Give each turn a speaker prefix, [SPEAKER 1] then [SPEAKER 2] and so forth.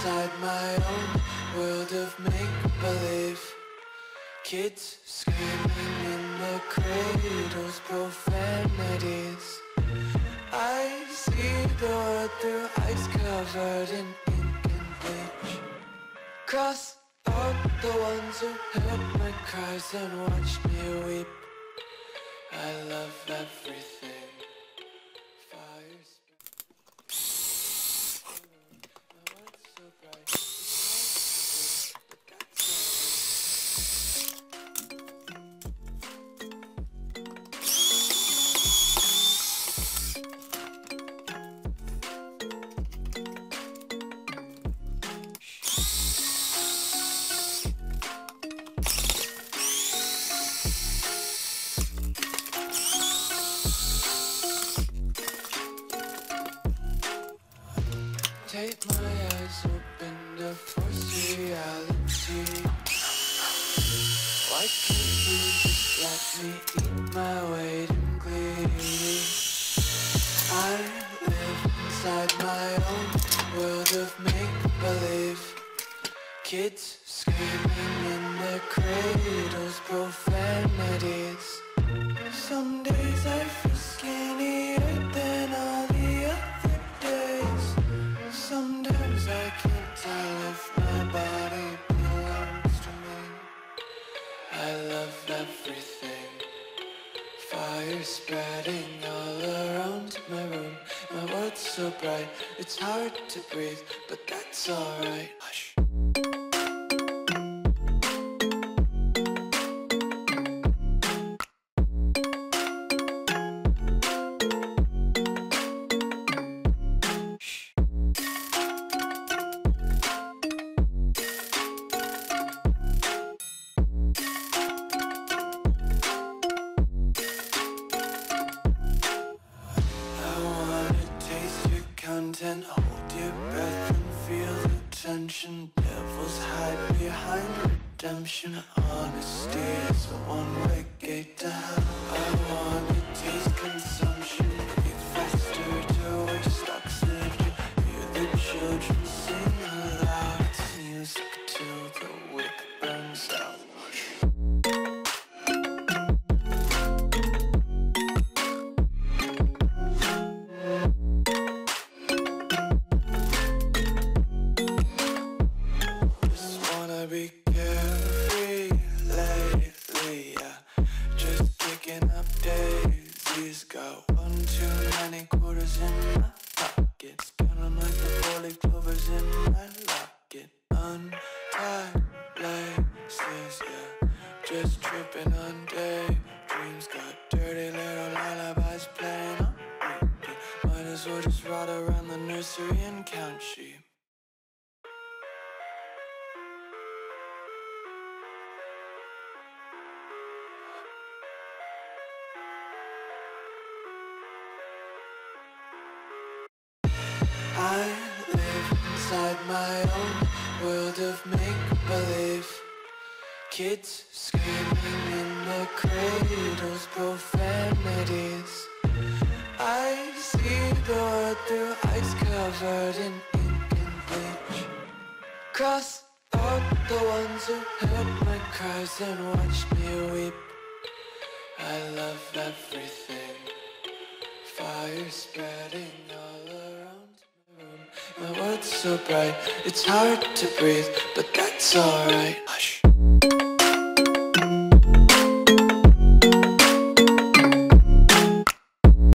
[SPEAKER 1] inside my own world of make-believe. Kids screaming in the cradles, profanities. I see the world through ice covered in ink and bleach. Cross out the ones who heard my cries and watched me weep. I love everything. Fire my world's so bright. It's hard to breathe, but that's all right. Take my eyes open to force reality. Why can't you just let me eat my weight in glee? I live inside my own world of make-believe. Kids screaming in their cradles, profanities. Some days I feel skinnier than all the other days. Sometimes I can't tell if my body belongs to me. I love everything. Fire spreading all around my room. My world's so bright, it's hard to breathe, but that's alright. Hush. And hold your breath and feel the tension. Devils hide behind redemption. Honesty is a one-way gate to hell. I wanna taste consumption. Breathe faster to waste oxygen. Hear the children sing aloud. It's music till the wick burns out. Be carefree lately, yeah. Just kicking up daisies. Got one too many quarters in my pockets. Counting like the four-leaf clovers in my locket. Untied laces, yeah. Just tripping on daydreams. Got dirty little lullabies playing on repeat. Might as well just ride around the nursery and count sheep. I live inside my own world of make-believe. Kids screaming in their cradles, profanities. I see the world through ice covered in ink and bleach. Cross out the ones who heard my cries and watched me weep. I love everything. Fire spreading all around my room. My world's so bright, it's hard to breathe, but that's alright. Hush.